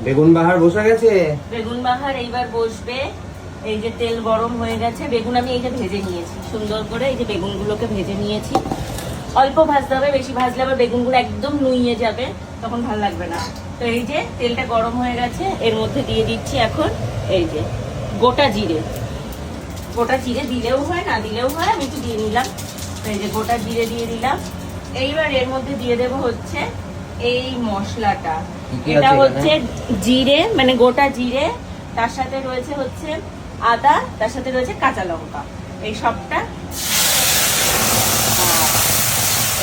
বেগুন বাহার বসে গেছে। বেগুন বাহার এইবার বসবে। এই যে তেল গরম হয়ে গেছে, বেগুন আমি এই যে ভেজে নিয়েছি সুন্দর করে। এই যে বেগুনগুলোকে ভেজে নিয়েছি, অল্প ভাজতে হবে, বেশি ভাজলে আবার বেগুনগুলো একদম নুইয়ে যাবে, তখন ভালো লাগবে না। তো এই যে তেলটা গরম হয়ে গেছে, এর মধ্যে দিয়ে দিচ্ছি এখন এই যে গোটা জিরে। গোটা জিরে দিলেও হয় না দিলেও হয়, আমি একটু দিয়ে নিলাম। এই যে গোটা জিরে দিয়ে দিলাম। এইবার এর মধ্যে দিয়ে দেবো হচ্ছে এই মশলাটা। এটা হচ্ছে জিরে, মানে গোটা জিরে, তার সাথে রয়েছে হচ্ছে আদা, তার সাথে রয়েছে কাঁচা লঙ্কা। এই সবটা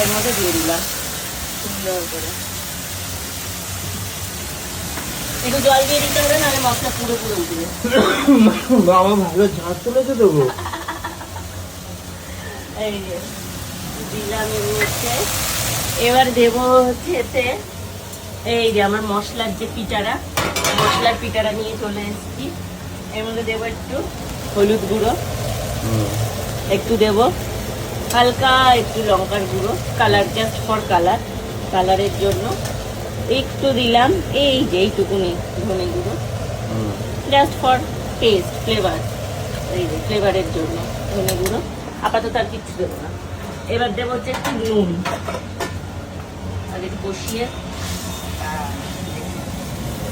এর মধ্যে দিয়ে দিলাম সুন্দর করে। একটু জল দিয়ে দিতে হবে, নাহলে মশলা পুরো পুরো উঠবে। বাবা ভালো ঝাঁজ চলেছে তো গো। এই যে দিলাম এর মধ্যে। এবার দেবো হচ্ছে এতে এই যে আমার মশলার যে পিঠাটা, মশলার পিঠাটা নিয়ে চলে এসেছি। এর মধ্যে দেবো একটু হলুদ গুঁড়ো, একটু দেবো হালকা একটু লঙ্কার গুঁড়ো, কালার, জাস্ট ফর কালার, কালারের জন্য একটু দিলাম এই যে এইটুকুনি ধনে গুঁড়ো, জাস্ট ফর টেস্ট, ফ্লেভার, এই যে ফ্লেভারের জন্য ধনে গুঁড়ো। আপাতত আর কিচ্ছু দেবো না। এবার দেবো হচ্ছে একটু নুন, আগে কষিয়ে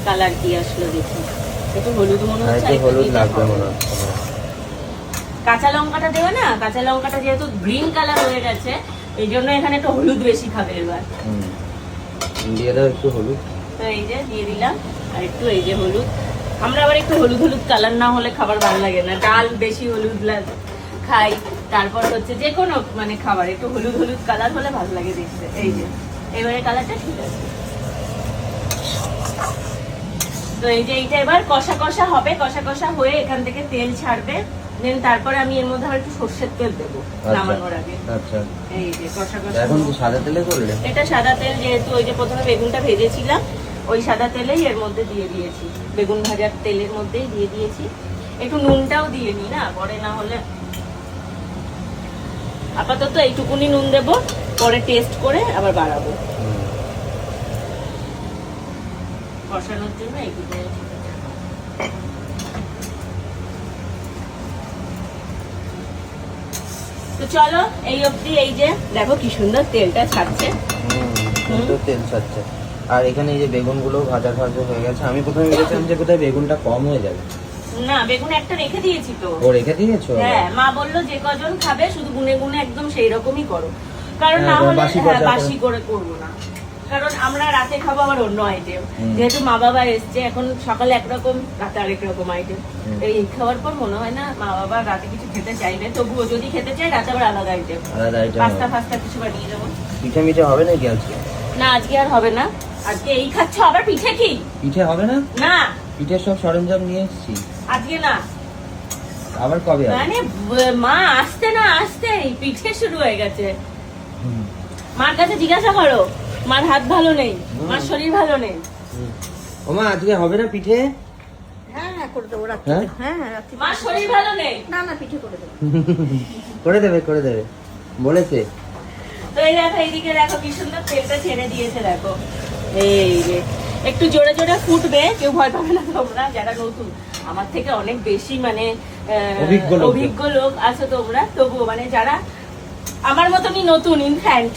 কালার কি আসলো দেখি। একটু হলুদ মনে হচ্ছে, হলুদ লাগবে মনে হচ্ছে। কাঁচা লঙ্কাটা দেবে না, কাঁচা লঙ্কাটা যেহেতু গ্রিন কালার হয়ে গেছে, এই জন্য এখানে একটু হলুদ বেশি খাবে। এবার দিয়ে দাও একটু হলুদ। তো এই যে দিয়ে দিলাম আর একটু এই যে হলুদ। আমরা আবার একটু হলুদ হলুদ কালার না হলে খাবার ভালো লাগে না, ডাল বেশি হলুদ খাই, তারপর হচ্ছে যে কোনো মানে খাবার একটু হলুদ হলুদ কালার হলে ভালো লাগে দেখতে। এই যে এবারে কালারটা ঠিক আছে। তো এই যে এইটা এবার কষা কষা হবে, কষা কষা হয়ে এখান থেকে তেল ছাড়বে। দেন তারপরে আমি এর মধ্যে আবার একটু সরষের তেল দেবো নামানোর আগে। আচ্ছা, এই যে কষা কষা। এখন কি সাদা তেলে করলে? এটা সাদা তেল, যেহেতু ওই যে প্রথমে বেগুনটা ভেজেছিলাম ওই সাদা তেলেই এর মধ্যে দিয়ে দিয়েছি, বেগুন ভাজার তেলের মধ্যেই দিয়ে দিয়েছি। একটু নুনটাও দিয়ে নি না, পরে না হলে। আপাতত এইটুকুনি নুন দেবো, পরে টেস্ট করে আবার বাড়াবো। কষানোর জন্য এইটুকু। তো চলো এই অবধি। এই যে দেখো কি সুন্দর তেলটা ছাড়ছে। তেল ছাড়ছে। আর এখানে এই যে বেগুন গুলো ভাজা ভাজা হয়ে গেছে। আমি প্রথমে ভেবেছিলাম যে কোথায় বেগুনটা কম হয়ে যাবে। না, বেগুন একটা রেখে দিয়েছি তো। ও রেখে দিয়েছো? হ্যাঁ, মা বললো যে কজন খাবে শুধু গুনে গুনে একদম সেই রকমই করো, কারণ না হলে বাসি করে করবো না। কারণ আমরা রাতে খাবো আবার অন্য আইটেম, যেহেতু মা বাবা এসছে, এখন সকালে একরকম রাতে আরেক রকম আইটেম। এই খাওয়ার পর মনে হয় না মা বাবা রাতে কিছু খেতে চাইবে, তবুও যদি খেতে চাই রাতে আবার আলাদা আইটেম, পাস্তা ফাস্তা কিছু বানিয়ে দেবো। পিঠে মিঠে হবে নাকি আজকে? না, আজকে আর হবে না। আজকে এই খাচ্ছ, আবার পিঠে কি? পিঠে হবে না? না, পিঠের সব সরঞ্জাম নিয়ে এসেছি। আজকে না। আবার কবে? মানে মা আসতে না আসতেই পিঠে শুরু হয়ে গেছে। মার কাছে জিজ্ঞাসা করো, মার হাত ভালো নেই, মার শরীর ভালো নেই। ওমা আজকে হবে না পিঠে? হ্যাঁ করে দেবো রাত্রে। হ্যাঁ রাত্রে মার শরীর ভালো নেই। না না পিঠে করে দেবো। করে দেবে করে দেবে বলেছে। তো এই দেখো, এইদিকে দেখো কি সুন্দর তেলটা ছেড়ে দিয়েছে দেখো। এই যে একটু জোরে জোরে ফুটবে, কেউ ভয় পাবে না তোমরা যারা নতুন। আমার থেকে অনেক বেশি মানে অভিজ্ঞ লোক আছো তোমরা, তবুও মানে যারা আমার মতনই নতুন ইনফ্যান্ট,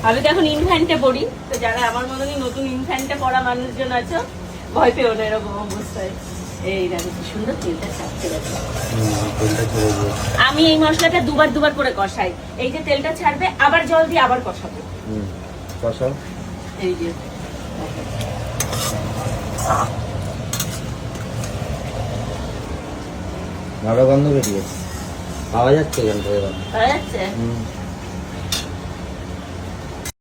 আমি তো এখন ইনফ্যান্টে পড়ি, তো যারা আমার মতনই নতুন ইনফ্যান্টে পড়া মানুষজন আছো, ভয় পেও না এরকম অবস্থায়। এই দেখো কি সুন্দর তেলটা ছাড়ছে দেখো। আমি এই মশলাটা দুবার করে কষাই। এই যে তেলটা ছাড়বে, আবার জল দিয়ে আবার কষাবো। কষাও। এই যে ভালো গন্ধ বেরিয়েছে, পাওয়া যাচ্ছে এখান থেকে। পাওয়া যাচ্ছে?